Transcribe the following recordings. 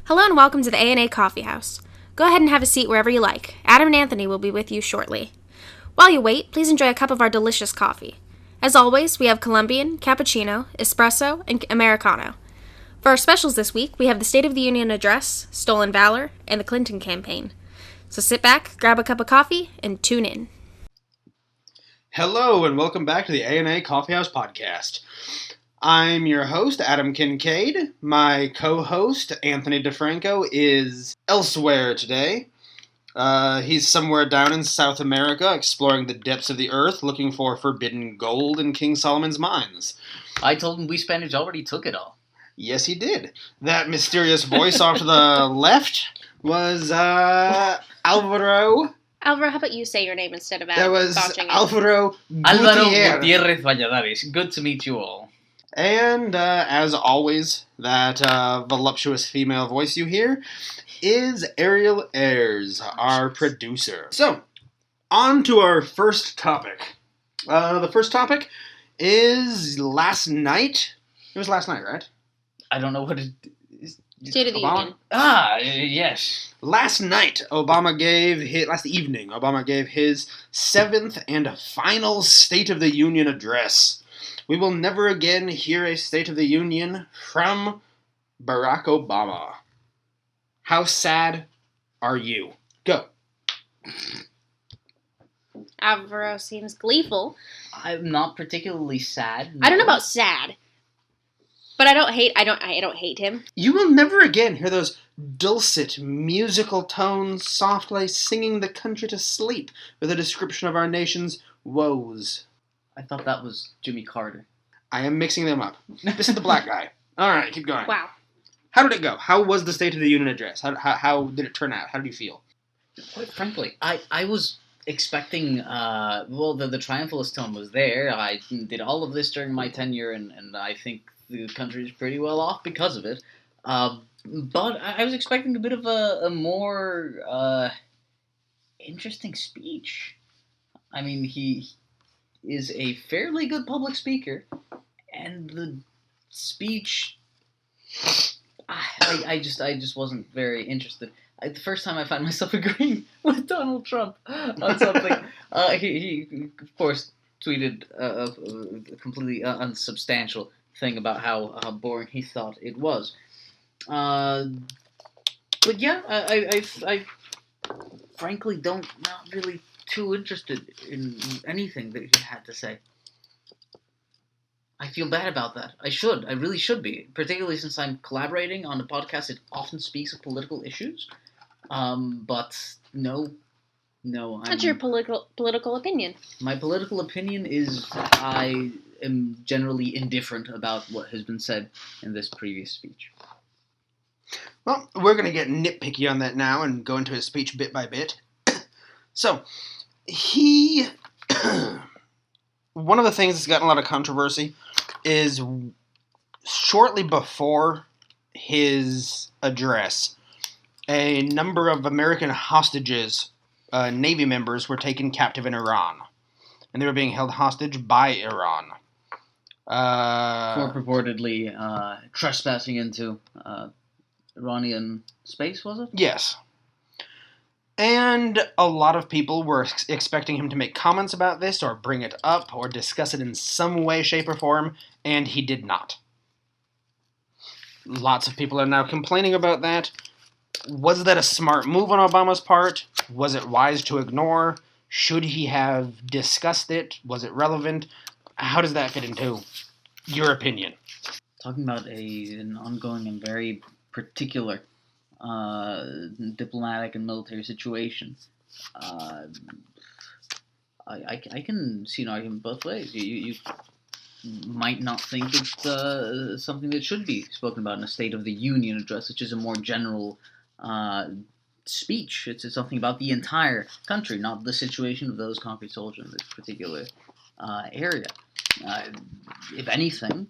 Hello and welcome to the A&A Coffeehouse. Go ahead and have a seat wherever you like. Adam and Anthony will be with you shortly. While you wait, please enjoy a cup of our delicious coffee. As always, we have Colombian, Cappuccino, Espresso, and Americano. For our specials this week, we have the State of the Union Address, Stolen Valor, and the Clinton campaign. So sit back, grab a cup of coffee, and tune in. Hello and welcome back to the A&A Coffeehouse podcast. I'm your host, Adam Kincaid. My co-host, Anthony DeFranco, is elsewhere today. He's somewhere down in South America, exploring the depths of the earth, looking for forbidden gold in King Solomon's mines. I told him we Spaniards already took it all. Yes, he did. That mysterious voice off to the left was Alvaro. Alvaro, how about you say your name instead of That was botching it? Alvaro Álvaro Gutierrez. Gutiérrez Valladares. Good to meet you all. And, as always, that voluptuous female voice you hear is Ariel Ayers, our producer. So, on to our first topic. The first topic is last night. It was last night, right? I don't know what it is. State of the Obama? Union. Yes. Last evening, Obama gave his 7th and final State of the Union address. We will never again hear a State of the Union from Barack Obama. How sad are you? Go. Alvaro seems gleeful. I'm not particularly sad. I don't know about sad, but I don't hate him. You will never again hear those dulcet, musical tones softly singing the country to sleep with a description of our nation's woes. I thought that was Jimmy Carter. I am mixing them up. This is the black guy. All right, keep going. Wow. How did it go? How was the State of the Union address? How did it turn out? How did you feel? Quite frankly, I was expecting, the triumphalist tone was there. I did all of this during my tenure, and I think the country is pretty well off because of it. But I was expecting a bit of a more interesting speech. I mean, he is a fairly good public speaker, and the speech, I just wasn't very interested. The first time I found myself agreeing with Donald Trump on something, he of course tweeted a completely unsubstantial thing about how boring he thought it was. But yeah, I frankly not really too interested in anything that he had to say. I feel bad about that. I really should be, particularly since I'm collaborating on a podcast that often speaks of political issues. But no. What's your political opinion? My political opinion is I am generally indifferent about what has been said in this previous speech. Well, we're going to get nitpicky on that now and go into his speech bit by bit. So, one of the things that's gotten a lot of controversy is shortly before his address, a number of American hostages, Navy members, were taken captive in Iran. And they were being held hostage by Iran. For purportedly trespassing into Iranian space, was it? Yes. And a lot of people were expecting him to make comments about this or bring it up or discuss it in some way, shape, or form, and he did not. Lots of people are now complaining about that. Was that a smart move on Obama's part? Was it wise to ignore? Should he have discussed it? Was it relevant? How does that fit into your opinion? Talking about an ongoing and very particular diplomatic and military situation. I can see an argument both ways. You might not think it's something that should be spoken about in a State of the Union address, which is a more general speech. It's something about the entire country, not the situation of those concrete soldiers in this particular area. If anything,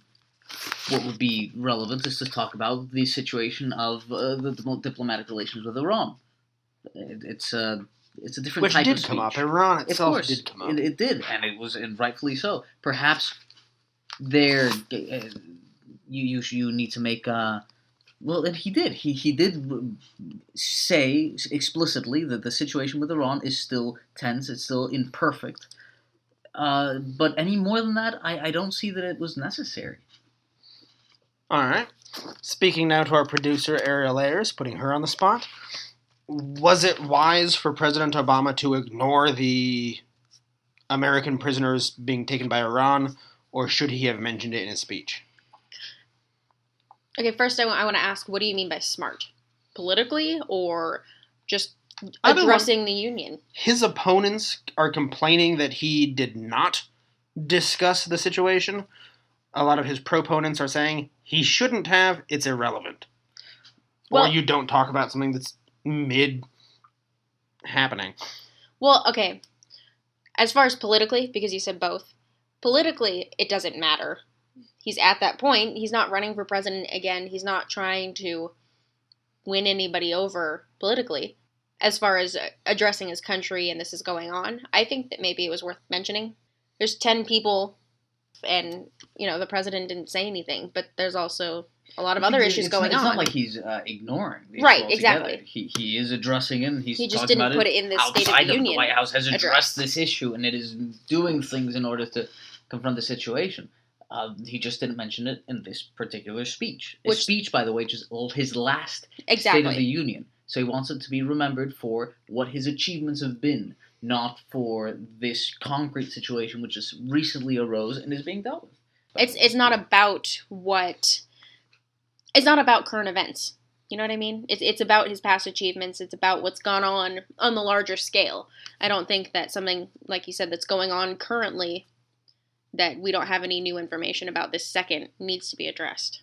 what would be relevant is to talk about the situation of the diplomatic relations with Iran. It's a different type of speech. Which did come up. Iran itself did come up. It did, and rightfully so. Perhaps there, you need to make Well, and he did. He did say explicitly that the situation with Iran is still tense. It's still imperfect. But any more than that, I don't see that it was necessary. All right. Speaking now to our producer, Ariel Ayers, putting her on the spot. Was it wise for President Obama to ignore the American prisoners being taken by Iran, or should he have mentioned it in his speech? Okay, first I want to ask, what do you mean by smart? Politically or just addressing the union? His opponents are complaining that he did not discuss the situation. A lot of his proponents are saying he shouldn't have, it's irrelevant. Or you don't talk about something that's mid-happening. Well, okay. As far as politically, because you said both, politically, it doesn't matter. He's at that point. He's not running for president again. He's not trying to win anybody over politically. As far as addressing his country and this is going on, I think that maybe it was worth mentioning. There's 10 people, and, the president didn't say anything, but there's also a lot of other issues going on. It's not like he's ignoring the issue right, altogether. exactly. He is addressing it, and he just didn't put it in this State of the Union. The White House has addressed this issue, and it is doing things in order to confront the situation. He just didn't mention it in this particular speech. His speech, by the way, is his last State of the Union. So he wants it to be remembered for what his achievements have been, not for this concrete situation which just recently arose and is being dealt with. It's not about what... It's not about current events. You know what I mean? It's about his past achievements. It's about what's gone on the larger scale. I don't think that something, like you said, that's going on currently that we don't have any new information about this second needs to be addressed.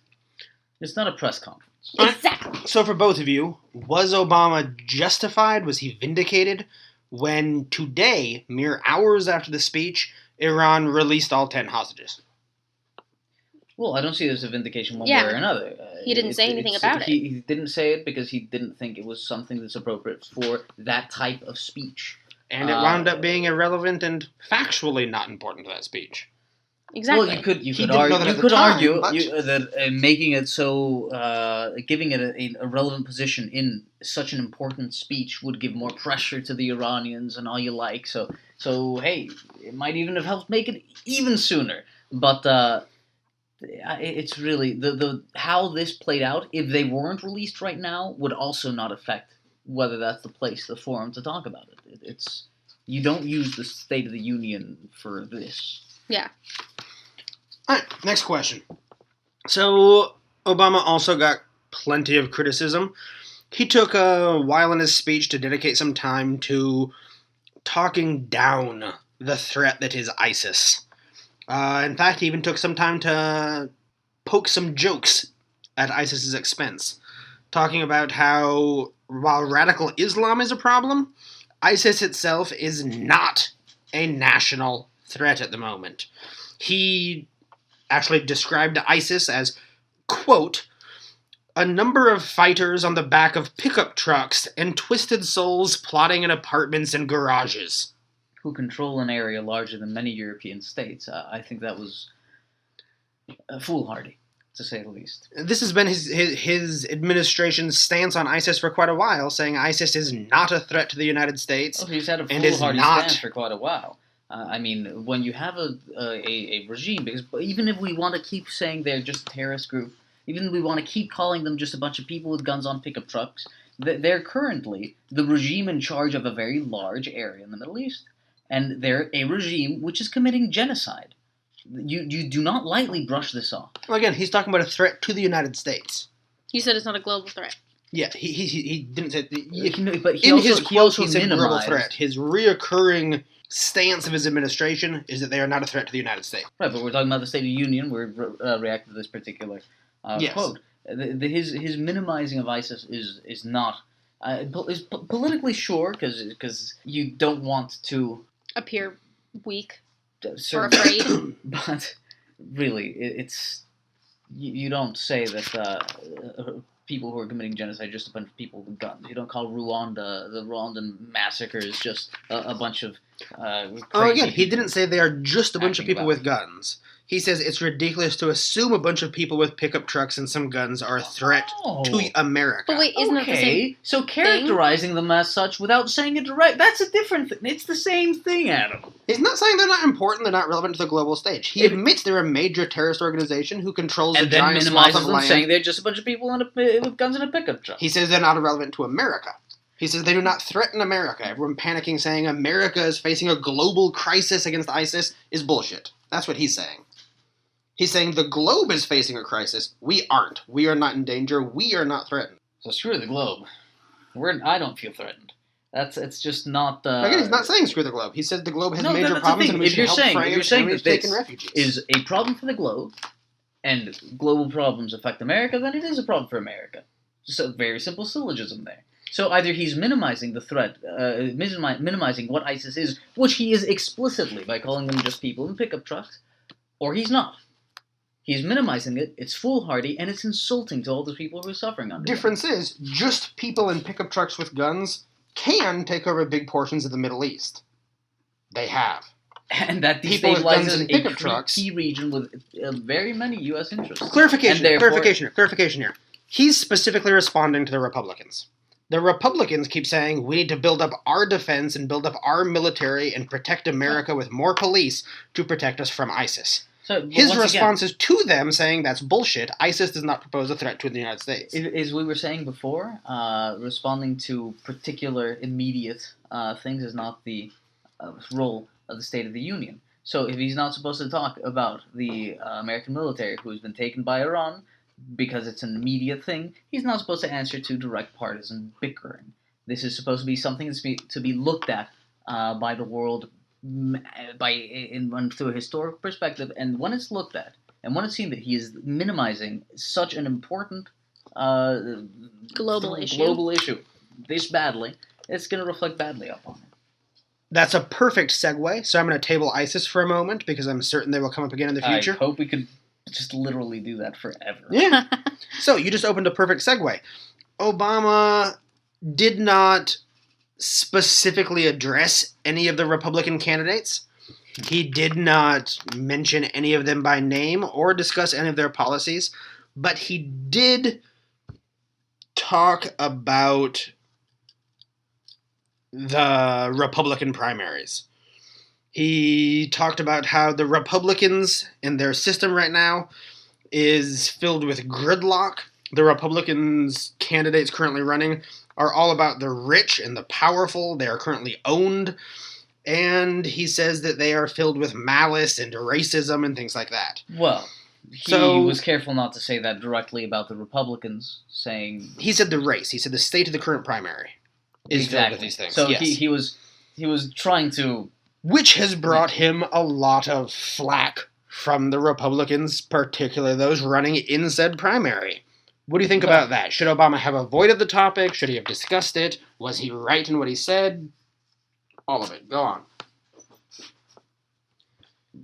It's not a press conference. Exactly. So for both of you, was Obama justified? Was he vindicated when today, mere hours after the speech, Iran released all 10 hostages? Well, I don't see it as a vindication one way or another. He didn't say anything about it. He didn't say it because he didn't think it was something that's appropriate for that type of speech. And it wound up being irrelevant and factually not important to that speech. Exactly. Well, you could argue that making it so, giving it a relevant position in such an important speech would give more pressure to the Iranians and all you like. So hey, it might even have helped make it even sooner. But it's really the how this played out. If they weren't released right now, would also not affect whether that's the place, the forum to talk about it. It's you don't use the State of the Union for this. Yeah. All right, next question. So, Obama also got plenty of criticism. He took a while in his speech to dedicate some time to talking down the threat that is ISIS. In fact, he even took some time to poke some jokes at ISIS's expense, talking about how, while radical Islam is a problem, ISIS itself is not a national threat at the moment. He actually described ISIS as, quote, a number of fighters on the back of pickup trucks and twisted souls plotting in apartments and garages. Who control an area larger than many European states. I think that was foolhardy, to say the least. This has been his administration's stance on ISIS for quite a while, saying ISIS is not a threat to the United States. Oh, he's had a foolhardy stance for quite a while. I mean, when you have a regime, because even if we want to keep saying they're just a terrorist group, even if we want to keep calling them just a bunch of people with guns on pickup trucks, they're currently the regime in charge of a very large area in the Middle East. And they're a regime which is committing genocide. You do not lightly brush this off. Well, again, he's talking about a threat to the United States. You said it's not a global threat. Yeah, he didn't say... But in his quote, he said global threat. His reoccurring stance of his administration is that they are not a threat to the United States. Right, but we're talking about the State of the Union. We're reacting to this particular quote. His minimizing of ISIS is not... is politically sure, because you don't want to... appear weak or afraid. But really, it's you don't say that people who are committing genocide are just a bunch of people with guns. You don't call Rwanda, the Rwandan massacres, just a bunch of Again, he didn't say they are just a bunch of people with guns. He says it's ridiculous to assume a bunch of people with pickup trucks and some guns are a threat to America. But wait, isn't that the same so characterizing them as such without saying it direct, that's a different thing. It's the same thing, Adam. He's not saying they're not important, they're not relevant to the global stage. He admits they're a major terrorist organization who controls a giant swath of land. Saying they're just a bunch of people with guns in a pickup truck. He says they're not irrelevant to America. He says they do not threaten America. Everyone panicking saying America is facing a global crisis against ISIS is bullshit. That's what he's saying. He's saying the globe is facing a crisis. We aren't. We are not in danger. We are not threatened. So screw the globe. I don't feel threatened. It's just not... Again, he's not saying screw the globe. He said the globe has major problems and we should help France and we've taken refugees. Is a problem for the globe, and global problems affect America, then it is a problem for America. Just a very simple syllogism there. So either he's minimizing the threat, minimizing what ISIS is, which he is explicitly by calling them just people in pickup trucks, or he's not. He's minimizing it, it's foolhardy, and it's insulting to all the people who are suffering under it. Difference is, just people in pickup trucks with guns can take over big portions of the Middle East. They have. And that destabilizes a key region with very many U.S. interests. Clarification here. He's specifically responding to the Republicans. The Republicans keep saying, we need to build up our defense and build up our military and protect America with more police to protect us from ISIS. So, his response is to them saying that's bullshit. ISIS does not propose a threat to the United States. As we were saying before, responding to particular immediate things is not the role of the State of the Union. So if he's not supposed to talk about the American military who has been taken by Iran because it's an immediate thing, he's not supposed to answer to direct partisan bickering. This is supposed to be something that's to be looked at by the world through a historic perspective, and when it's looked at, and when it's seen that he is minimizing such an important global issue this badly, it's going to reflect badly upon him. That's a perfect segue, so I'm going to table ISIS for a moment, because I'm certain they will come up again in the future. I hope we could just literally do that forever. Yeah. So, you just opened a perfect segue. Obama did not specifically address any of the Republican candidates. He did not mention any of them by name or discuss any of their policies, but he did talk about the Republican primaries. He talked about how the Republicans and their system right now is filled with gridlock. The Republicans candidates currently running are all about the rich and the powerful. They are currently owned. And he says that they are filled with malice and racism and things like that. Well, he was careful not to say that directly about the Republicans, saying... He said the race. He said the state of the current primary is filled with these things. So yes. he was trying to... Which has brought him a lot of flack from the Republicans, particularly those running in said primary. What do you think about that? Should Obama have avoided the topic? Should he have discussed it? Was he right in what he said? All of it. Go on.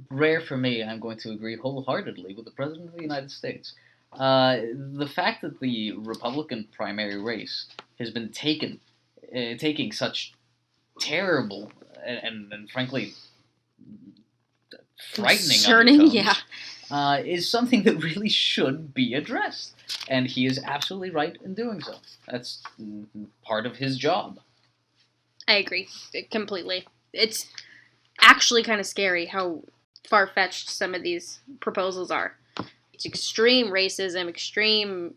Rare for me, I'm going to agree wholeheartedly with the President of the United States. The fact that the Republican primary race has been taking such terrible and frankly frightening undertones, is something that really should be addressed. And he is absolutely right in doing so. That's part of his job. I agree completely. It's actually kind of scary how far-fetched some of these proposals are. It's extreme racism, extreme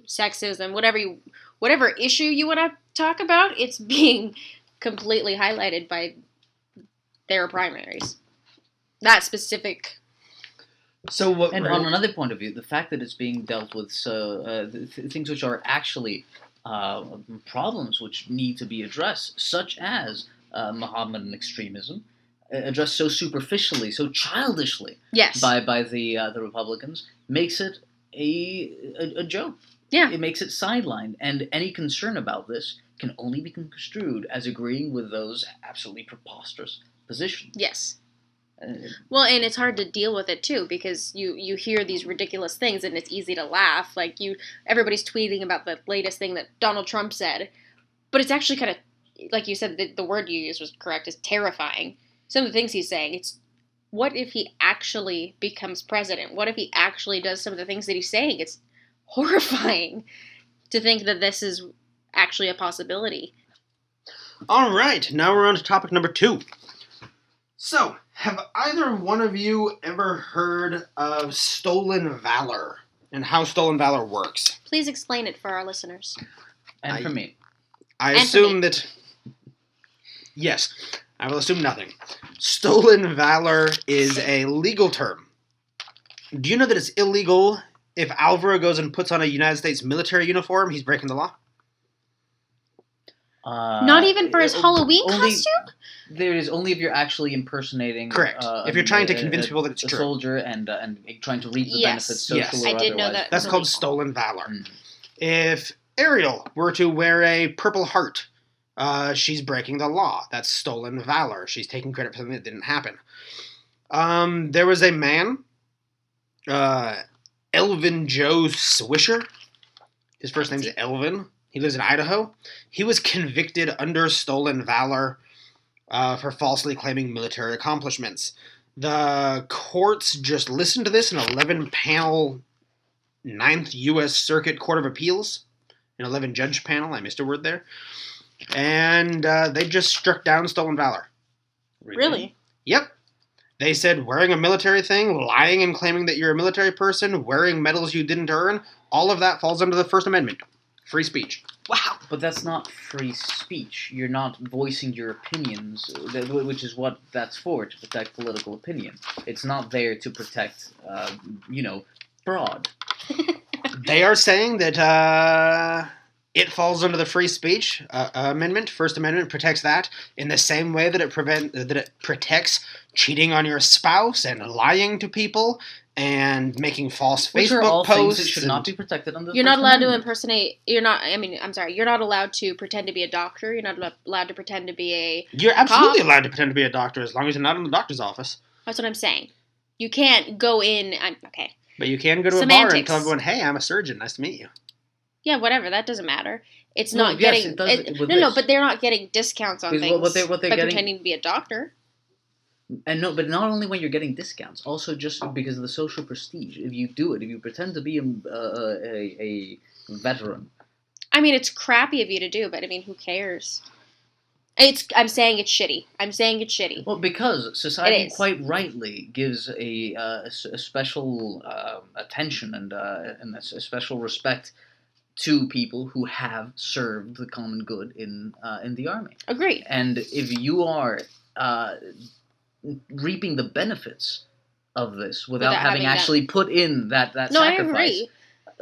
sexism, whatever issue you want to talk about, it's being completely highlighted by their primaries. That specific... And on another point of view, the fact that it's being dealt with things which are actually problems which need to be addressed, such as Mohammedan extremism, addressed so superficially, so childishly by the Republicans, makes it a joke. Yeah. It makes it sidelined, and any concern about this can only be construed as agreeing with those absolutely preposterous positions. Yes. Well, and it's hard to deal with it too, because you hear these ridiculous things and it's easy to laugh. Like everybody's tweeting about the latest thing that Donald Trump said, but it's actually kind of, like you said, the word you used was correct, is terrifying. some of the things he's saying. It's what if he actually becomes president? What if he actually does some of the things that he's saying? It's horrifying to think that this is actually a possibility. All right, now we're on to topic number 2. So, have either one of you ever heard of stolen valor and how stolen valor works? Please explain it for our listeners. And for me. I assume that... Yes, I will assume nothing. Stolen valor is a legal term. Do you know that it's illegal if Alvaro goes and puts on a United States military uniform? He's breaking the law? Not even for his Halloween costume? There is only if you're actually impersonating. Correct. If you're trying to convince people that it's true. A soldier and trying to reap the benefits, social or I did know that. That's called stolen valor. Mm. If Ariel were to wear a purple heart, she's breaking the law. That's stolen valor. She's taking credit for something that didn't happen. There was a man, Elvin Joe Swisher. His first name's Elvin. He lives in Idaho. He was convicted under stolen valor for falsely claiming military accomplishments. The courts just listened to this in an 11-panel 9th U.S. Circuit Court of Appeals. An 11-judge panel. I missed a word there. And they just struck down stolen valor. Really? Yep. They said wearing a military thing, lying and claiming that you're a military person, wearing medals you didn't earn, all of that falls under the First Amendment. Free speech. Wow. But that's not free speech. You're not voicing your opinions, which is what that's for, to protect political opinion. It's not there to protect, fraud. They are saying that it falls under the free speech amendment. First Amendment protects that in the same way that it protects cheating on your spouse and lying to people and making false Which Facebook are all posts. Things that should not be protected under the You're First not allowed Amendment. to impersonate. You're not allowed to pretend to be a doctor. You're not allowed to pretend to be a You're absolutely cop. allowed to pretend to be a doctor as long as you're not in the doctor's office. That's what I'm saying. You can't go in. Okay. But you can go to a bar and tell everyone, "Hey, I'm a surgeon. Nice to meet you." Yeah, whatever. That doesn't matter. It's Well, not yes, getting. it does with No, this. but they're not getting discounts on Because things what they're by getting- pretending to be a doctor. And no, but not only when you're getting discounts, also just because of the social prestige. If you do it, if you pretend to be a veteran. I mean, it's crappy of you to do, but I mean, who cares? I'm saying it's shitty. Well, because society quite rightly gives a special attention and a special respect to people who have served the common good in the army. Agreed. And if you are reaping the benefits of this without having actually put in that sacrifice. I agree.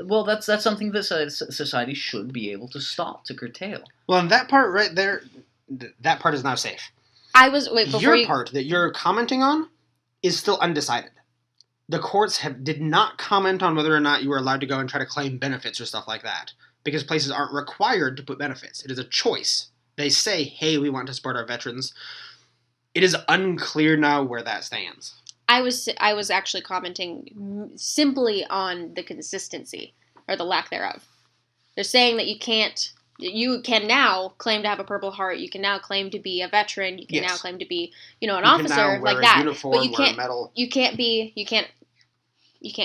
Well, that's something that society should be able to stop, to curtail. Well, and that part right there, that part is now safe. Your part that you're commenting on is still undecided. The courts did not comment on whether or not you were allowed to go and try to claim benefits or stuff like that, because places aren't required to put benefits. It is a choice. They say, hey, we want to support our veterans. It is unclear now where that stands. I was actually commenting simply on the consistency, or the lack thereof. They're saying that you can now claim to have a Purple Heart, you can now claim to be a veteran, you can now claim to be, an officer, like that. Uniform, but you can't, wear a medal. you can't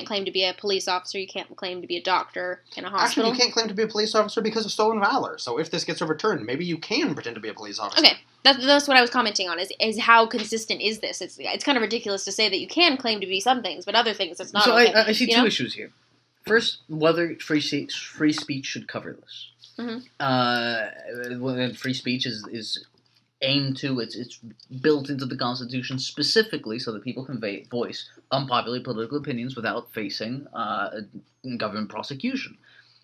claim to be a police officer, you can't claim to be a doctor in a hospital. Actually, you can't claim to be a police officer because of stolen valor. So if this gets overturned, maybe you can pretend to be a police officer. Okay, that's what I was commenting on, is how consistent is this? It's kind of ridiculous to say that you can claim to be some things, but other things it's not. So okay, I see two issues here. First, whether free speech should cover this. Mm-hmm. Free speech is aimed to, it's built into the Constitution specifically so that people can voice unpopular political opinions without facing government prosecution.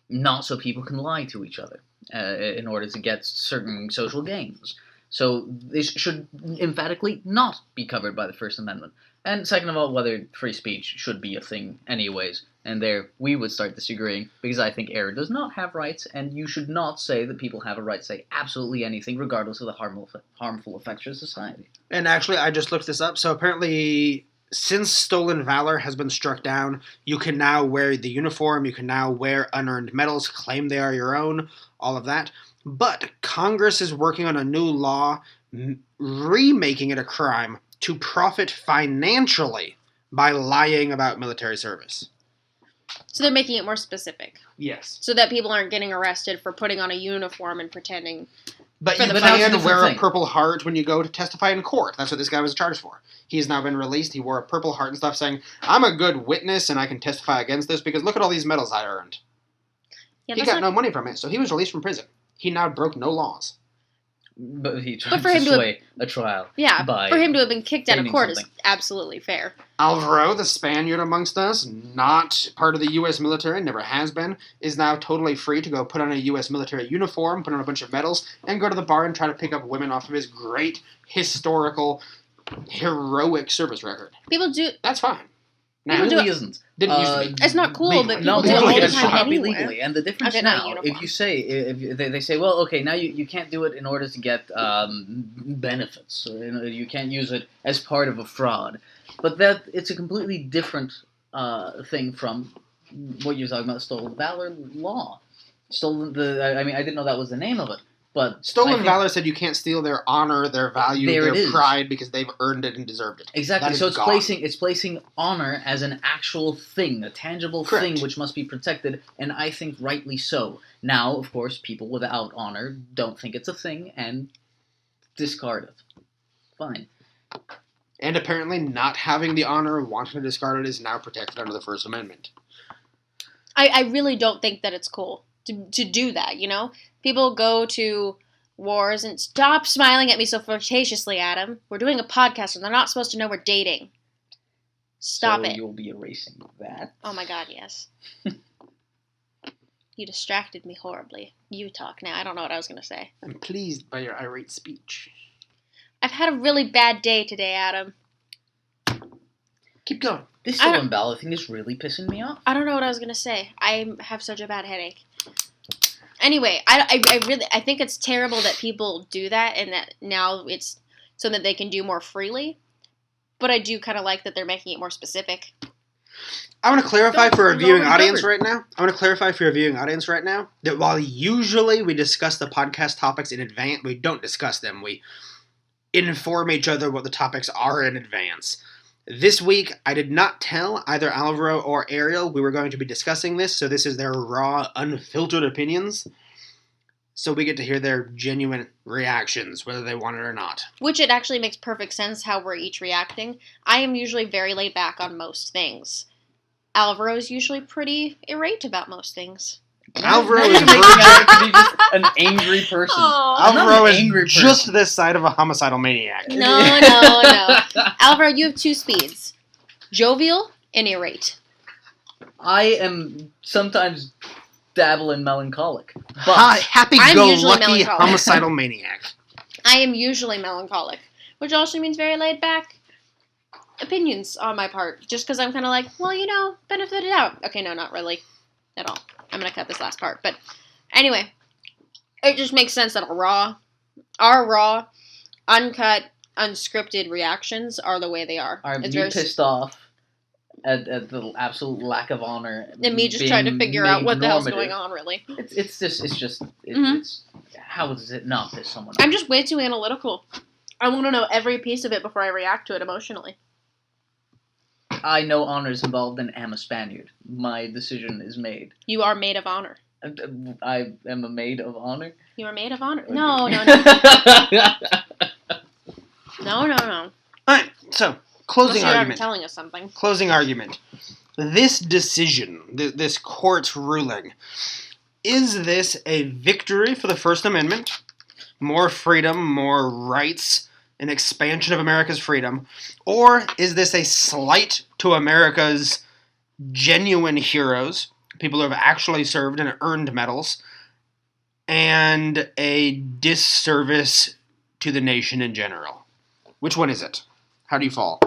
Not so people can lie to each other in order to get certain social gains. So this should emphatically not be covered by the First Amendment. And second of all, whether free speech should be a thing anyways. And there, we would start disagreeing, because I think error does not have rights, and you should not say that people have a right to say absolutely anything, regardless of the harmful effects to society. And actually, I just looked this up. So apparently, since stolen valor has been struck down, you can now wear the uniform, you can now wear unearned medals, claim they are your own, all of that. But Congress is working on a new law remaking it a crime to profit financially by lying about military service. So they're making it more specific. Yes. So that people aren't getting arrested for putting on a uniform and pretending. But For you the can wear thing. a Purple Heart when you go to testify in court. That's what this guy was charged for. He has now been released. He wore a Purple Heart and stuff saying, I'm a good witness and I can testify against this because look at all these medals I earned. Yeah, He got no money from it, so he was released from prison. He now broke no laws. But he tried for to him to sway a trial. Yeah, by for him to have been kicked out of gaining court something. is absolutely fair. Alvaro, the Spaniard amongst us, not part of the U.S. military, never has been, is now totally free to go put on a U.S. military uniform, put on a bunch of medals, and go to the bar and try to pick up women off of his great, historical, heroic service record. People do. That's fine. It Now, really isn't. didn't used to be. It's not cool, Legally. but people No, do it all legally the it's it time should not be anyway. legally. And the difference Okay, not now, uniform. if you say, if they say, well, okay, now you can't do it in order to get benefits. So, you can't use it as part of a fraud. But that it's a completely different thing from what you're talking about, stolen valor law. I didn't know that was the name of it. But I Stolen think- valor said you can't steal their honor, their value, There it their is. pride because they've earned it and deserved it. Exactly. That So is it's gone. placing honor as an actual thing, a tangible Correct. thing which must be protected, and I think rightly so. Now, of course, people without honor don't think it's a thing and discard it. Fine. And apparently not having the honor of wanting to discard it is now protected under the First Amendment. I really don't think that it's cool to do that, you know? People go to wars and stop smiling at me so flirtatiously, Adam. We're doing a podcast and they're not supposed to know we're dating. Stop So it. you'll be erasing that. Oh my god, yes. You distracted me horribly. You talk now. I don't know what I was going to say. I'm pleased by your irate speech. I've had a really bad day today, Adam. Keep going. This I don't- stolen ballot thing is really pissing me off. I don't know what I was going to say. I have such a bad headache. Anyway, I think it's terrible that people do that and that now it's so that they can do more freely. But I do kind of like that they're making it more specific. I want to clarify for our It's viewing already audience covered. right now. I want to clarify for your viewing audience right now that while usually we discuss the podcast topics in advance, we don't discuss them. We inform each other what the topics are in advance. This week, I did not tell either Alvaro or Ariel we were going to be discussing this, so this is their raw, unfiltered opinions. So we get to hear their genuine reactions, whether they want it or not. Which it actually makes perfect sense how we're each reacting. I am usually very laid back on most things. Alvaro is usually pretty irate about most things. Alvaro Now is you're making out to be just an angry person. Oh. I'm not Alvaro an is angry person. just this side of a homicidal maniac. No. Alvaro, you have two speeds. Jovial and irate. I am sometimes dabble in melancholic. But I'm usually Happy-go-lucky melancholic. homicidal maniac. I am usually melancholic, which also means very laid back opinions on my part. Just because I'm kind of like, well, you know, benefit of the doubt. Okay, no, not really at all. I'm going to cut this last part. But anyway, it just makes sense that our raw, uncut, unscripted reactions are the way they are. I'm It's you very pissed off at the absolute lack of honor. and me just being trying to figure out made what the hell's normative. going on, really. It's how does it not piss someone off? I'm just way too analytical. I want to know every piece of it before I react to it emotionally. I know honor is involved and am a Spaniard. My decision is made. You are maid of honor. I am a maid of honor. You are maid of honor. No. No. Alright, so, Unless closing you're ever argument. telling us something. Closing argument. This decision, this court's ruling, is this a victory for the First Amendment? More freedom, more rights, an expansion of America's freedom? Or is this a slight to America's genuine heroes, people who have actually served and earned medals, and a disservice to the nation in general? Which one is it? How do you fall?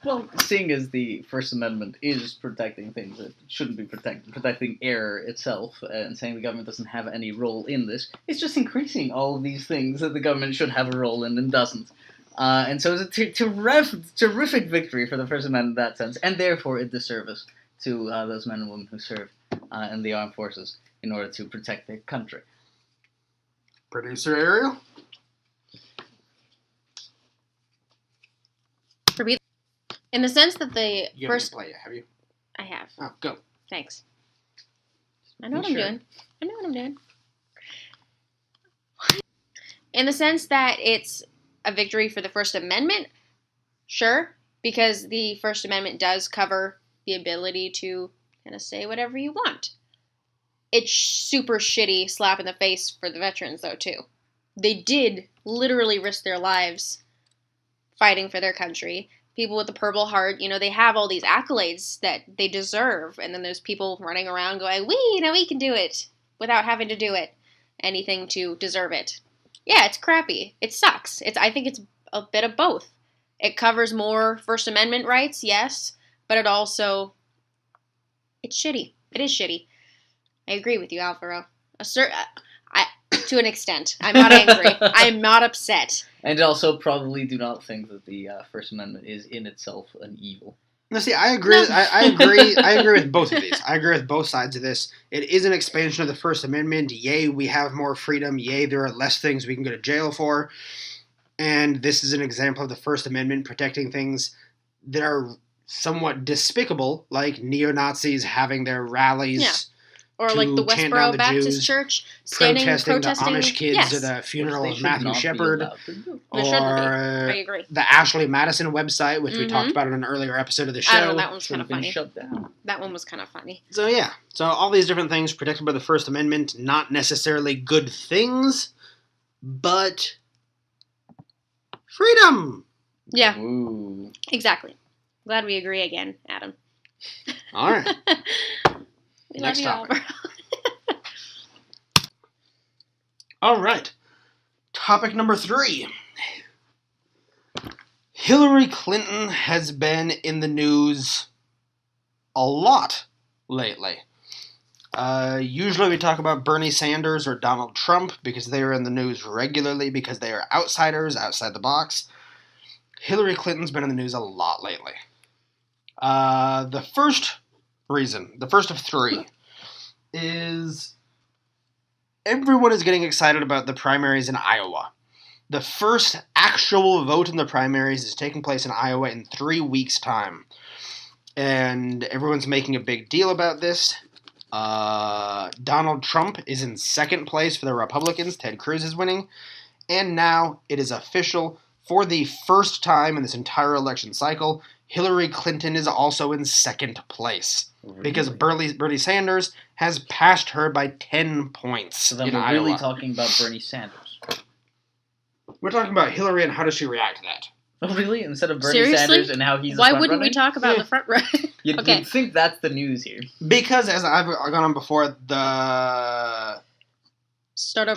Well, seeing as the First Amendment is protecting things that shouldn't be protecting error itself, and saying the government doesn't have any role in this, it's just increasing all of these things that the government should have a role in and doesn't. And so it's a terrific victory for the First Amendment in that sense, and therefore a disservice to those men and women who serve in the armed forces in order to protect their country. Producer Ariel? In the sense that the You first... haven't played it, have you? I have. Oh, go. Thanks. I know what I'm doing. I know what I'm doing. In the sense that it's a victory for the First Amendment, sure, because the First Amendment does cover the ability to kind of say whatever you want. It's super shitty slap in the face for the veterans, though, too. They did literally risk their lives fighting for their country. People with the Purple Heart, they have all these accolades that they deserve, and then there's people running around going, we can do it, without having to do it. Anything to deserve it. Yeah, it's crappy. It sucks. I think it's a bit of both. It covers more First Amendment rights, yes, but it also... It's shitty. It is shitty. I agree with you, Alvaro. To an extent. I'm not angry. I'm not upset. And also probably do not think that the First Amendment is in itself an evil. No, see, I agree. No. I agree. I agree with both of these. I agree with both sides of this. It is an expansion of the First Amendment. Yay, we have more freedom. Yay, there are less things we can go to jail for. And this is an example of the First Amendment protecting things that are somewhat despicable, like neo-Nazis having their rallies. Yeah. Or like the Westboro Baptist Church protesting the Amish kids at the funeral of Matthew Shepard. Or I agree. The Ashley Madison website, which we talked about in an earlier episode of the show. I don't know, that one's kind of funny. Shut down. That one was kind of funny. So yeah. So all these different things protected by the First Amendment, not necessarily good things, but freedom! Yeah. Ooh. Exactly. Glad we agree again, Adam. All right. Next topic. All right. Topic number 3. Hillary Clinton has been in the news a lot lately. Usually we talk about Bernie Sanders or Donald Trump because they are in the news regularly because they are outsiders, outside the box. Hillary Clinton's been in the news a lot lately. The first of 3, is everyone is getting excited about the primaries in Iowa. The first actual vote in the primaries is taking place in Iowa in 3 weeks' time. And everyone's making a big deal about this. Donald Trump is in second place for the Republicans. Ted Cruz is winning. And now it is official. For the first time in this entire election cycle, Hillary Clinton is also in second place. Really? Because Bernie Sanders has passed her by 10 points. So then we're really talking about Bernie Sanders. We're talking about Hillary and how does she react to that. Oh, really? Instead of Bernie Sanders and how he's Why wouldn't we talk about the front runner? You'd think that's the news here. Because, as I've gone on before, the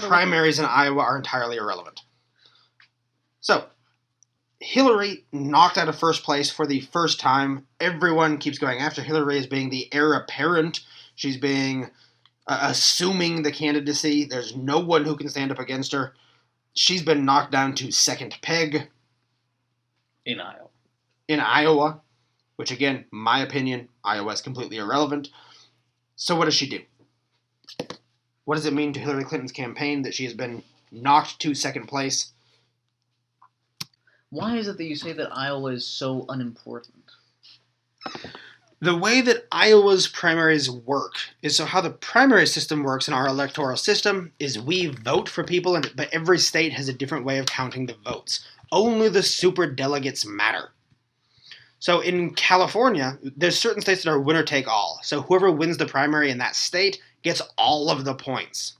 primaries in Iowa are entirely irrelevant. So, Hillary knocked out of first place for the first time. Everyone keeps going after Hillary as being the heir apparent. She's being assuming the candidacy. There's no one who can stand up against her. She's been knocked down to second peg. In Iowa. Which, again, my opinion, Iowa is completely irrelevant. So what does she do? What does it mean to Hillary Clinton's campaign that she has been knocked to second place? Why is it that you say that Iowa is so unimportant? The way that Iowa's primaries work is so how the primary system works in our electoral system is we vote for people, but every state has a different way of counting the votes. Only the superdelegates matter. So in California, there's certain states that are winner take all. So whoever wins the primary in that state gets all of the points.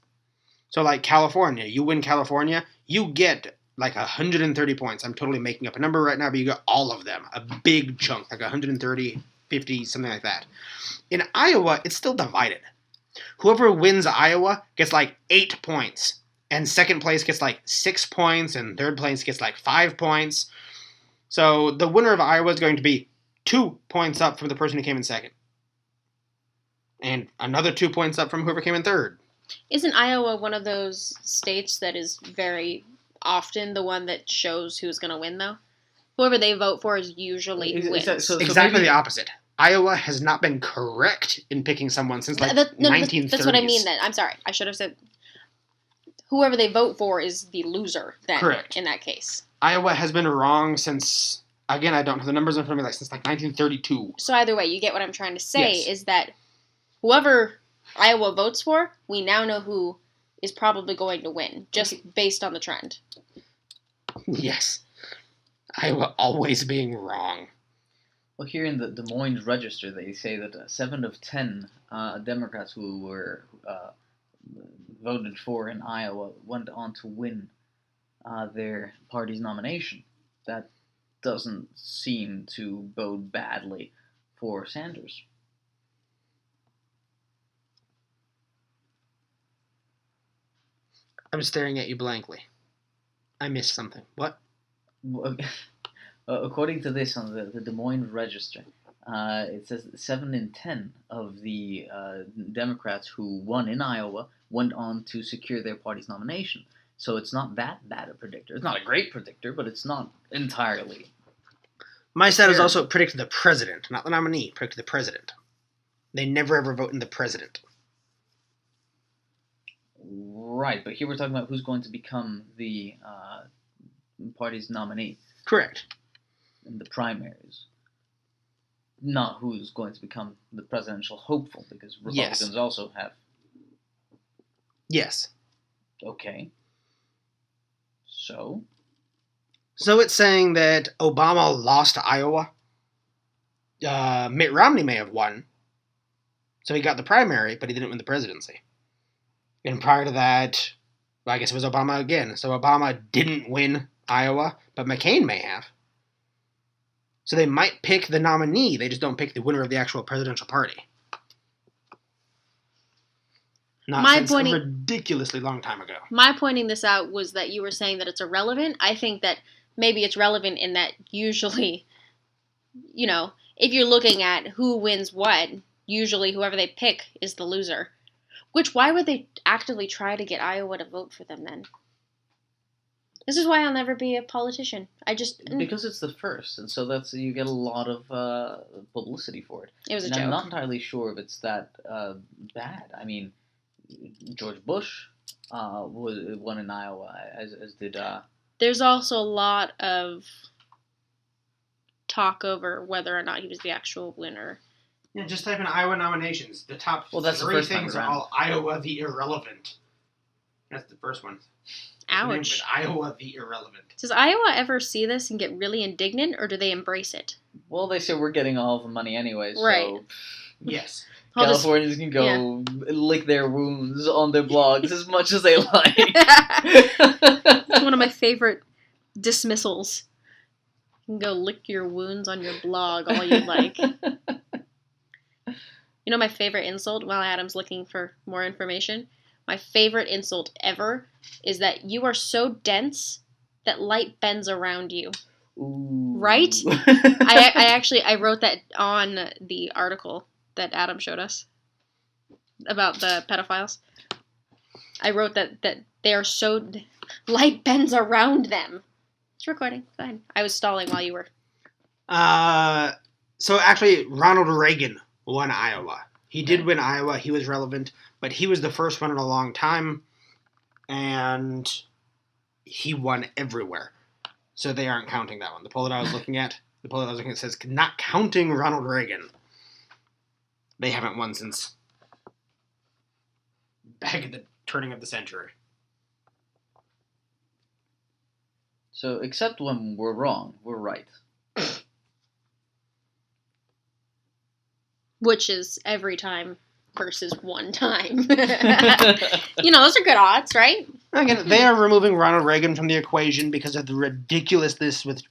So like California, you win California, you get like 130 points. I'm totally making up a number right now, but you get all of them. A big chunk, like 130, 50, something like that. In Iowa, it's still divided. Whoever wins Iowa gets like 8 points. And second place gets like 6 points, and third place gets like 5 points. So the winner of Iowa is going to be 2 points up from the person who came in second. And another 2 points up from whoever came in third. Isn't Iowa one of those states that is very often the one that shows who's going to win, though? Whoever they vote for is usually wins. Exactly the opposite. Iowa has not been correct in picking someone since 1930s. That's what I mean then. I'm sorry. I should have said whoever they vote for is the loser then. Correct. In that case. Iowa has been wrong since Again, I don't have the numbers in front of me since 1932. So either way, you get what I'm trying to say, Yes. is that whoever Iowa votes for, we now know who is probably going to win, just based on the trend. Yes. Iowa always being wrong. Well, here in the Des Moines Register, they say that 7 of 10 Democrats who were voted for in Iowa went on to win their party's nomination. That doesn't seem to bode badly for Sanders. I'm staring at you blankly. I missed something. What? According to this on the Des Moines Register, it says that 7 in 10 of the Democrats who won in Iowa went on to secure their party's nomination. So it's not that bad a predictor. It's not a great predictor, but it's not entirely. My stat is also predicted the president, not the nominee, predicted the president. They never ever vote in the president. Right, but here we're talking about who's going to become the party's nominee. Correct. In the primaries. Not who's going to become the presidential hopeful, because Republicans also have. Yes. Okay. So? So it's saying that Obama lost Iowa. Mitt Romney may have won. So he got the primary, but he didn't win the presidency. And prior to that, well, I guess it was Obama again. So Obama didn't win Iowa, but McCain may have. So they might pick the nominee, they just don't pick the winner of the actual presidential party. Not since a ridiculously long time ago. My pointing this out was that you were saying that it's irrelevant. I think that maybe it's relevant in that usually, if you're looking at who wins what, usually whoever they pick is the loser. Why would they actively try to get Iowa to vote for them then? This is why I'll never be a politician. Because it's the first, and so you get a lot of publicity for it. It was a joke. I'm not entirely sure if it's that bad. I mean, George Bush won in Iowa, as did. There's also a lot of talk over whether or not he was the actual winner. Yeah, just type in Iowa nominations. The top that's three the first things are all Iowa the irrelevant. That's the first one. Ouch. Iowa the irrelevant. Does Iowa ever see this and get really indignant, or do they embrace it? Well, they say we're getting all the money anyway, so... Right. Yes. Californians can go lick their wounds on their blogs as much as they like. It's one of my favorite dismissals. You can go lick your wounds on your blog all you like. You know my favorite insult while Adam's looking for more information? My favorite insult ever is that you are so dense that light bends around you. Ooh. Right? I wrote that on the article that Adam showed us about the pedophiles. I wrote that they are so... light bends around them. It's recording. Go ahead. I was stalling while you were... So actually, Ronald Reagan won Iowa. He did win Iowa. He was relevant, but he was the first one in a long time, and he won everywhere. So they aren't counting that one. The poll that I was looking at, says not counting Ronald Reagan. They haven't won since back at the turning of the century. So, except when we're wrong, we're right. Which is every time versus one time. Those are good odds, right? Again, they are removing Ronald Reagan from the equation because of the ridiculousness with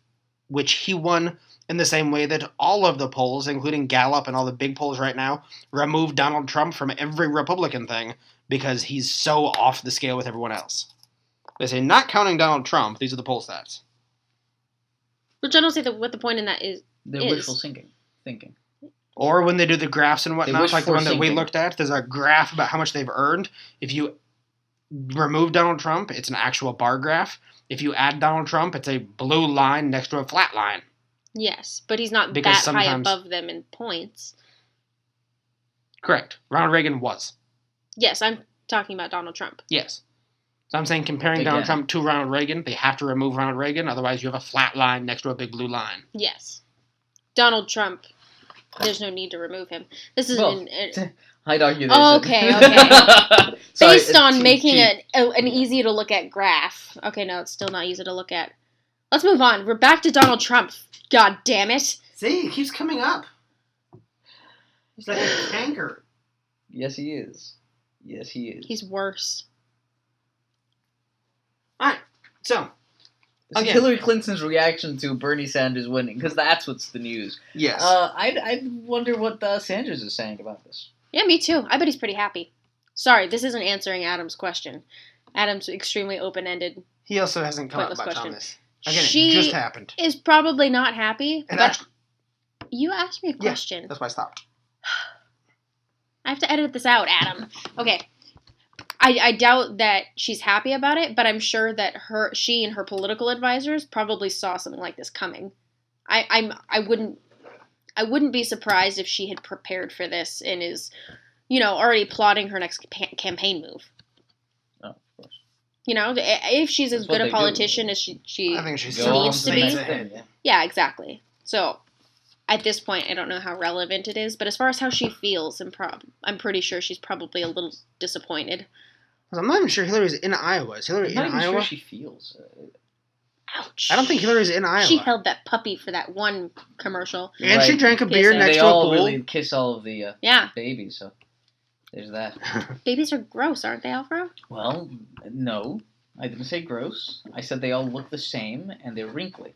which he won, in the same way that all of the polls, including Gallup and all the big polls right now, remove Donald Trump from every Republican thing because he's so off the scale with everyone else. They say, not counting Donald Trump, these are the poll stats. Which I don't see what the point in that is. They're wishful thinking. Or when they do the graphs and whatnot, like the one that we thinking. looked at, there's a graph about how much they've earned. If you remove Donald Trump, it's an actual bar graph. If you add Donald Trump, it's a blue line next to a flat line. Yes, but he's not Because that high above them in points. Correct. Ronald Reagan was. Yes, I'm talking about Donald Trump. Yes. So I'm saying comparing Again. Donald Trump to Ronald Reagan, they have to remove Ronald Reagan, otherwise you have a flat line next to a big blue line. Yes. Donald Trump, there's no need to remove him. This is I'd argue there's okay. Sorry, Based on making cheap. an easy to look at graph. Okay, no, it's still not easy to look at. Let's move on. We're back to Donald Trump. God damn it. See, he keeps coming up. He's like a tanker. Yes, he is. Yes, he is. He's worse. Alright, so. It's Again. Hillary Clinton's reaction to Bernie Sanders winning, because that's what's the news. Yes. I'd wonder what Sanders is saying about this. Yeah, me too. I bet he's pretty happy. Sorry, this isn't answering Adam's question. Adam's extremely open-ended. He also hasn't come up Pointless much question. on this. Again, She it just happened. is probably not happy, And but actually, you asked me a question. that's why I stopped. I have to edit this out, Adam. Okay. I doubt that she's happy about it, but I'm sure that she and her political advisors probably saw something like this coming. I wouldn't be surprised if she had prepared for this and is, already plotting her next campaign move. Oh, of course. If she's as That's good what a they do. politician as she I think she's needs to be. ahead. Yeah, exactly. So, at this point, I don't know how relevant it is, but as far as how she feels, I'm pretty sure she's probably a little disappointed. I'm not even sure Hillary's in Iowa. Is Hillary I'm not in even Iowa? sure she feels. Ouch. I don't think Hillary's in Iowa. She held that puppy for that one commercial. And she Right. drank a beer And next They to a all pool. really kiss all of the Yeah. babies, so there's that. Babies are gross, aren't they, Alvaro? Well, no, I didn't say gross. I said they all look the same and they're wrinkly.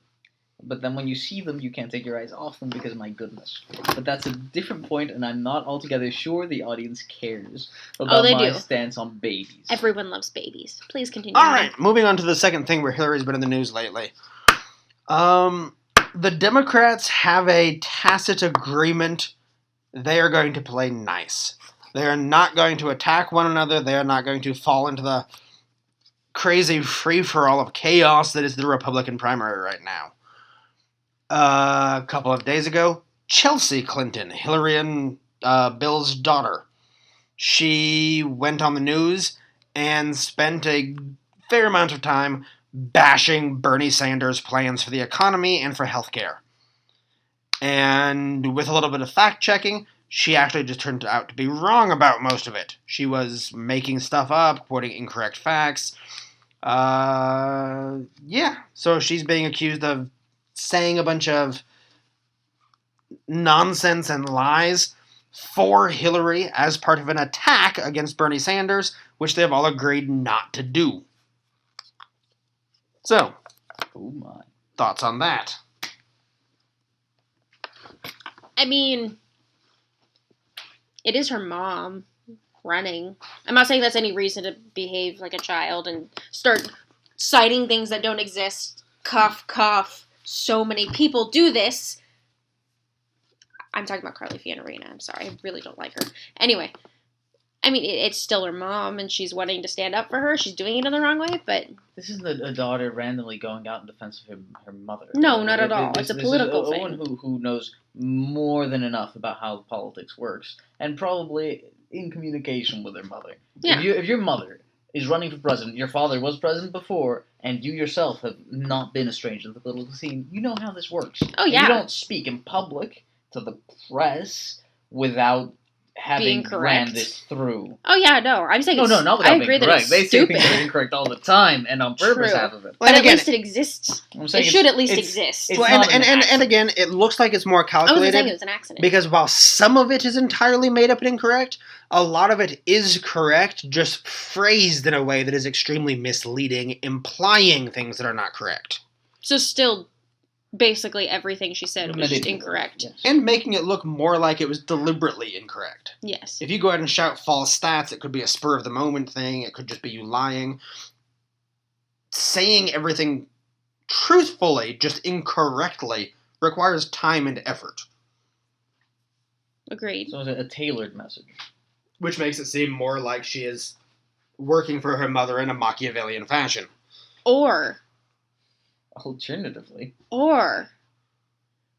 But then when you see them, you can't take your eyes off them because, my goodness. But that's a different point, and I'm not altogether sure the audience cares about they my do. stance on babies. Everyone loves babies. Please continue. All right, moving on to the second thing where Hillary's been in the news lately. The Democrats have a tacit agreement. They are going to play nice. They are not going to attack one another. They are not going to fall into the crazy free-for-all of chaos that is the Republican primary right now. A couple of days ago, Chelsea Clinton, Hillary and Bill's daughter, she went on the news and spent a fair amount of time bashing Bernie Sanders' plans for the economy and for healthcare. And with a little bit of fact-checking, she actually just turned out to be wrong about most of it. She was making stuff up, quoting incorrect facts. So she's being accused of saying a bunch of nonsense and lies for Hillary as part of an attack against Bernie Sanders, which they have all agreed not to do. So, Oh my. thoughts on that? I mean, it is her mom running. I'm not saying that's any reason to behave like a child and start citing things that don't exist. Cough, cough. So many people do this. I'm talking about Carly Fiorina. I'm sorry. I really don't like her. Anyway, I mean, it's still her mom, and she's wanting to stand up for her. She's doing it in the wrong way, but... This isn't a daughter randomly going out in defense of her mother. No, not at all. This- It's a this political is thing. a woman who knows more than enough about how politics works, and probably in communication with her mother. Yeah. If your mother is running for president, your father was president before, and you yourself have not been a stranger to the political scene, you know how this works. Oh, And yeah. you don't speak in public to the press without having Being correct. ran this through. Oh, yeah, no. I'm saying No, not without I being agree that correct. it's They say stupid. things that are incorrect all the time, and on purpose True. half of it. But And at again, least it exists. I'm It saying should at least it's- exist. it's well, not an and accident. again, it looks like it's more I wasn't saying calculated. it was an accident. Because while some of it is entirely made up and incorrect, a lot of it is correct, just phrased in a way that is extremely misleading, implying things that are not correct. So still, basically everything she said was just Manipulative, incorrect. yes. And making it look more like it was deliberately incorrect. Yes. If you go ahead and shout false stats, it could be a spur of the moment thing, it could just be you lying. Saying everything truthfully, just incorrectly, requires time and effort. Agreed. So it's a tailored message. Which makes it seem more like she is working for her mother in a Machiavellian fashion. Or Alternatively,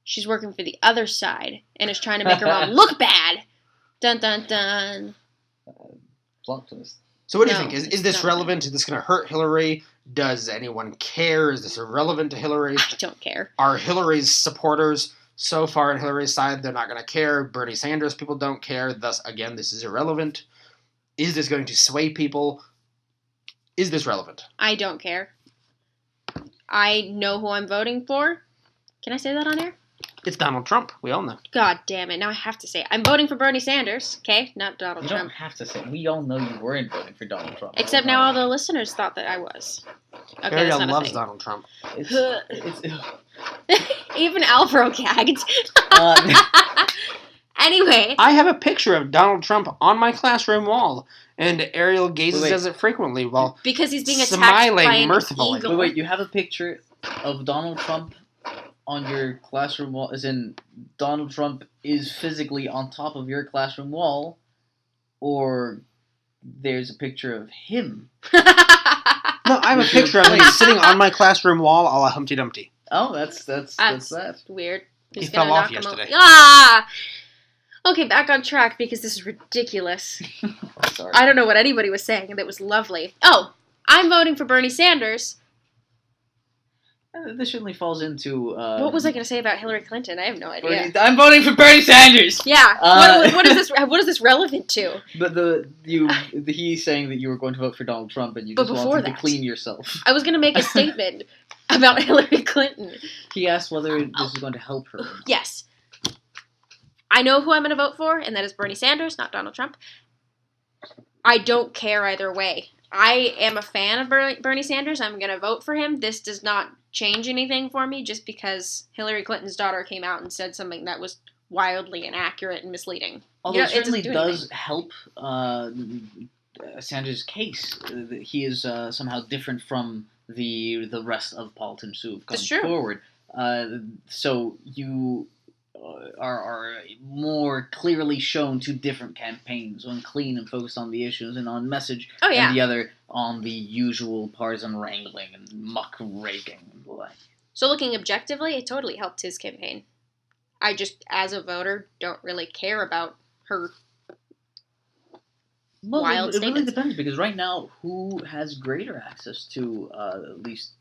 she's working for the other side and is trying to make her mom look bad. Dun dun dun. plot twist. So what do you No, think? Is it's this not. relevant? Is this going to hurt Hillary? Does anyone care? Is this going to hurt Hillary? Does anyone care? Is this irrelevant to Hillary? I don't care. Are Hillary's supporters so far on Hillary's side they're not going to care? Bernie Sanders people don't care. Thus, again, this is irrelevant. Is this going to sway people? Is this relevant? I don't care. I know who I'm voting for. Can I say that on air? It's Donald Trump. We all know. God damn it. Now I have to say it. I'm voting for Bernie Sanders, okay? Not Donald You Trump. don't have to say. We all know you weren't voting for Donald Trump. Except now all the listeners thought that I was. Okay, that's Ariel not a loves thing. Donald Trump. Even Alvaro gagged. Anyway. I have a picture of Donald Trump on my classroom wall, and Ariel gazes at it frequently while because he's being attacked smiling by an mirthfully. eagle. Wait, you have a picture of Donald Trump on your classroom wall, as in Donald Trump is physically on top of your classroom wall, or there's a picture of him? No, I have a picture of him sitting on my classroom wall a la Humpty Dumpty. Oh, that's that. Weird. He fell off yesterday. Ah! Okay, back on track because this is ridiculous. Sorry. I don't know what anybody was saying, and it was lovely. Oh, I'm voting for Bernie Sanders. This certainly falls into... What was I going to say about Hillary Clinton? I have no idea. I'm voting for Bernie Sanders! Yeah. What is this? What is this relevant to? But he's saying that you were going to vote for Donald Trump, and you But just before wanted that, to clean yourself. I was going to make a statement about Hillary Clinton. He asked whether this is going to help her. Yes. I know who I'm going to vote for, and that is Bernie Sanders, not Donald Trump. I don't care either way. I am a fan of Bernie Sanders. I'm going to vote for him. This does not change anything for me just because Hillary Clinton's daughter came out and said something that was wildly inaccurate and misleading. Although it certainly doesn't do does help Sanders' case. He is somehow different from the rest of politicians who have come forward. So you are more clearly shown to different campaigns, one clean and focused on the issues and on message, and the other on the usual partisan wrangling and muck-raking and the like. So looking objectively, it totally helped his campaign. I just, as a voter, don't really care about her wild statements. It really depends, because right now, who has greater access to at least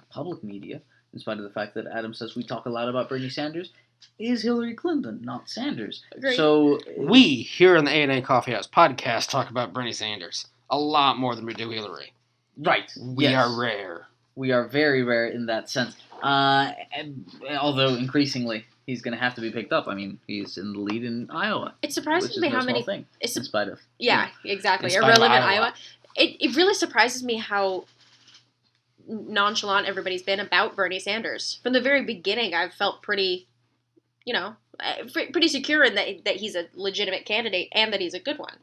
public media, in spite of the fact that Adam says we talk a lot about Bernie Sanders, is Hillary Clinton, not Sanders. Agreed. So we here on the A&A Coffeehouse podcast talk about Bernie Sanders a lot more than we do Hillary. Right. We are rare. We are very rare in that sense. Although increasingly he's going to have to be picked up. I mean, he's in the lead in Iowa. It surprises me how many thing, in spite of exactly irrelevant Iowa. It really surprises me how nonchalant everybody's been about Bernie Sanders from the very beginning. I've felt pretty secure in that he's a legitimate candidate and that he's a good one.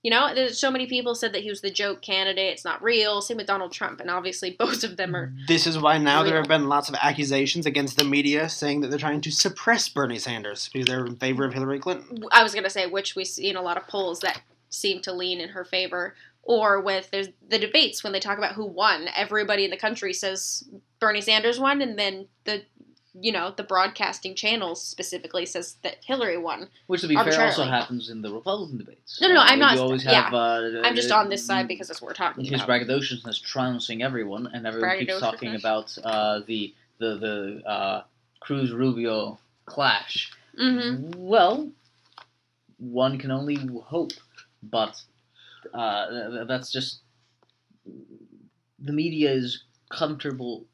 You know, there's so many people said that he was the joke candidate. It's not real. Same with Donald Trump, and obviously both of them are. This is why now there have been lots of accusations against the media saying that they're trying to suppress Bernie Sanders because they're in favor of Hillary Clinton. I was going to say, which we see in a lot of polls that seem to lean in her favor. Or with there's the debates when they talk about who won. Everybody in the country says Bernie Sanders won, and then the broadcasting channels specifically says that Hillary won. Which, to be fair, also happens in the Republican debates. No, I'm not. You always have, I'm just on this side because that's what we're talking his about. His braggadociousness trouncing everyone, and everyone keeps talking about the Cruz-Rubio clash. Mm-hmm. Well, one can only hope, but that's just... The media is comfortable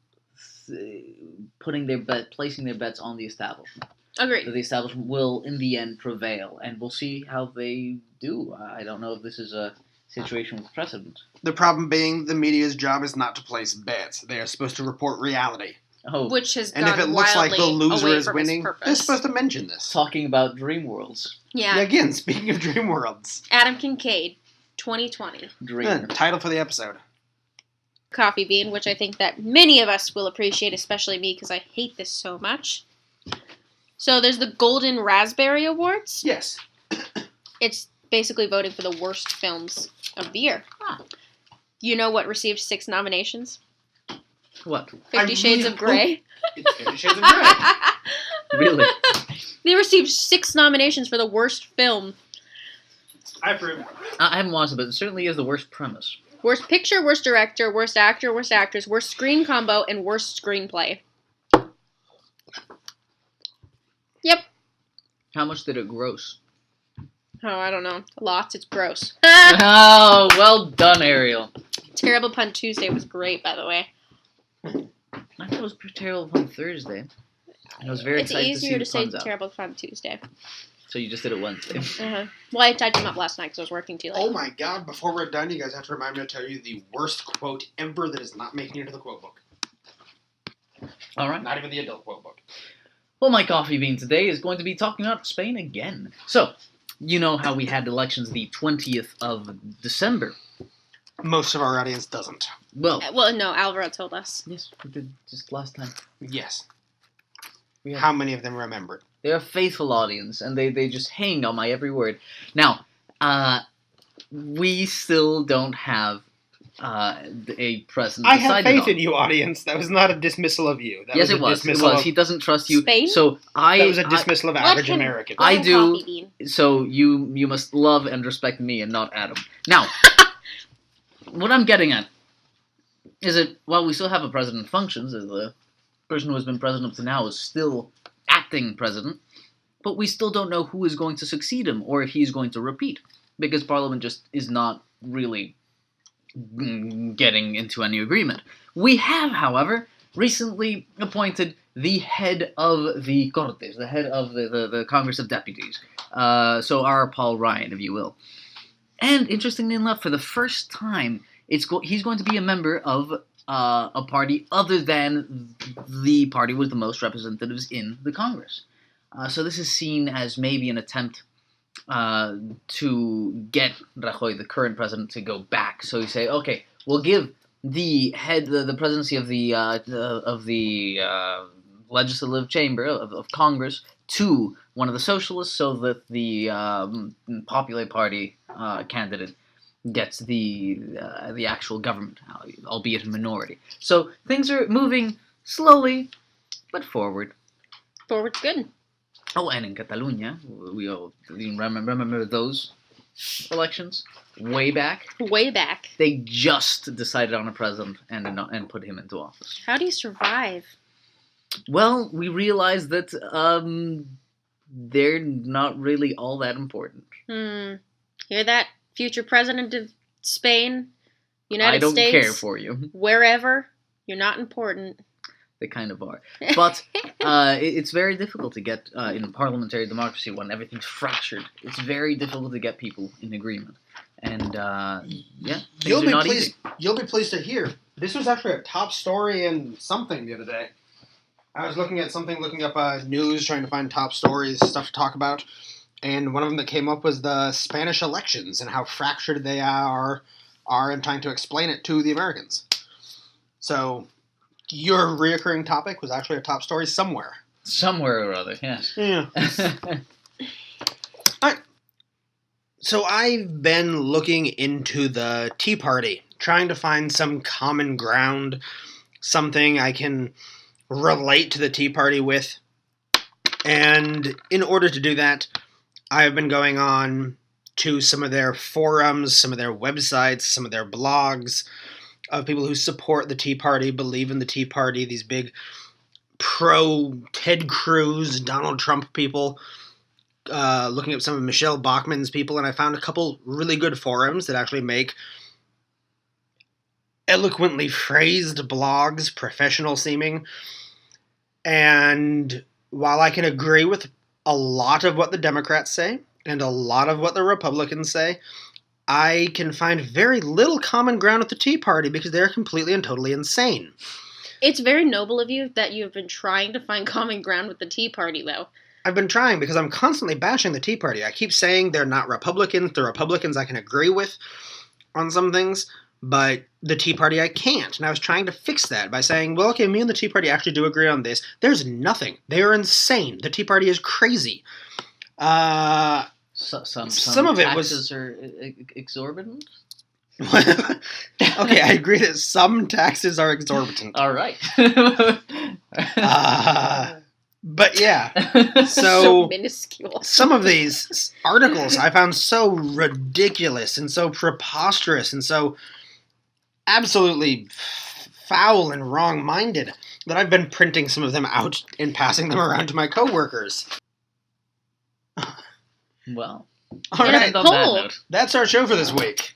placing their bets on the establishment. Agreed. That the establishment will, in the end, prevail, and we'll see how they do. I don't know if this is a situation with precedent. The problem being, the media's job is not to place bets. They are supposed to report reality. Oh, which has and if it looks like the loser is winning, they're supposed to mention this. Talking about dream worlds. Yeah. Again, speaking of dream worlds. Adam Kincaid, 2020. Title for the episode. Coffee bean, which I think that many of us will appreciate, especially me, because I hate this so much. So there's the Golden Raspberry Awards. Yes. It's basically voting for the worst films of the year. You know what received 6 nominations? What? 50 Shades of Grey. It's 50 Shades of Grey. Really? They received 6 nominations for the worst film I approve. I haven't watched it, but it certainly is the worst premise. Worst picture, worst director, worst actor, worst actress, worst screen combo, and worst screenplay. Yep. How much did it gross? Oh, I don't know. Lots. It's gross. Oh, well done, Ariel. Terrible Pun Tuesday was great, by the way. I thought it was terrible on Thursday. And I was very excited to see easier the to say puns out. Terrible Fun Tuesday. So you just did it Wednesday. Uh-huh. Well, I typed them up last night because I was working too late. Oh my god, before we're done, you guys have to remind me to tell you the worst quote ever that is not making it into the quote book. All right. Not even the adult quote book. Well, my coffee bean today is going to be talking about Spain again. So, you know how we had elections the 20th of December. Most of our audience doesn't. Well, No, Alvaro told us. yes, we did just last time. Yes. We had- How many of them remembered? They're a faithful audience, and they just hang on my every word. Now, we still don't have a president. I have decided faith on. in you, audience. That was not a dismissal of you. That Yes, it a was. It dismissal was. of- He doesn't trust you. Spain? So That was a dismissal of average him- Americans. I Let him do- coffee bean. So you must love and respect me and not Adam. Now, what I'm getting at is that while we still have a president functions, as the person who has been president up to now is still acting president, but we still don't know who is going to succeed him or if he's going to repeat, because Parliament just is not really getting into any agreement. We have, however, recently appointed the head of the Cortes, the head of the Congress of Deputies, so our Paul Ryan, if you will. And interestingly enough, for the first time, he's going to be a member of a party other than the party with the most representatives in the Congress. So this is seen as maybe an attempt to get Rajoy, the current president, to go back. So you say, okay, we'll give the head, the presidency of the legislative chamber of Congress to one of the socialists, so that the Popular Party candidate gets the actual government, albeit a minority. So things are moving slowly, but forward. Forward's good. Oh, and in Catalonia, we all remember those elections way back. Way back. They just decided on a president and put him into office. How do you survive? Well, we realized that they're not really all that important. Hear that, future president of Spain, United I don't States, care for you. wherever, you're not important. They kind of are. But it's very difficult to get in parliamentary democracy when everything's fractured. It's very difficult to get people in agreement. And, yeah, You'll things are not be pleased. easy. You'll be pleased to hear this was actually a top story in something the other day. I was looking up news, trying to find top stories, stuff to talk about, and one of them that came up was the Spanish elections and how fractured they are, and trying to explain it to the Americans. So, your reoccurring topic was actually a top story somewhere. Somewhere or other, yes. Yeah. So I've been looking into the Tea Party, trying to find some common ground, something I can relate to the Tea Party with. And in order to do that, I've been going on to some of their forums, some of their websites, some of their blogs of people who support the Tea Party, believe in the Tea Party, these big pro-Ted Cruz, Donald Trump people. Looking at some of Michelle Bachmann's people, and I found a couple really good forums that actually make eloquently phrased blogs, professional seeming. And while I can agree with a lot of what the Democrats say, and a lot of what the Republicans say, I can find very little common ground with the Tea Party because they're completely and totally insane. It's very noble of you that you've been trying to find common ground with the Tea Party, though. I've been trying because I'm constantly bashing the Tea Party. I keep saying they're not Republicans. The Republicans I can agree with on some things, but the Tea Party I can't. And I was trying to fix that by saying, well, okay, me and the Tea Party actually do agree on this. There's nothing. They are insane. The Tea Party is crazy. Some of it was... taxes are exorbitant? Okay, I agree that some taxes are exorbitant. All right. But yeah, So so minuscule. some of these articles I found so ridiculous and so preposterous and so absolutely foul and wrong-minded that I've been printing some of them out and passing them around to my coworkers. Well, All Get a right, on that poll. note. that's our show for this week.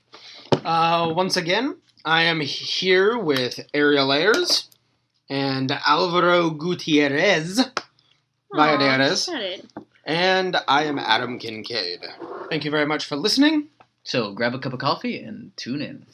Once again, I am here with Ariel Ayers and Alvaro Gutierrez. Valladares. Shut it. And I am Adam Kincaid. Thank you very much for listening. So grab a cup of coffee and tune in.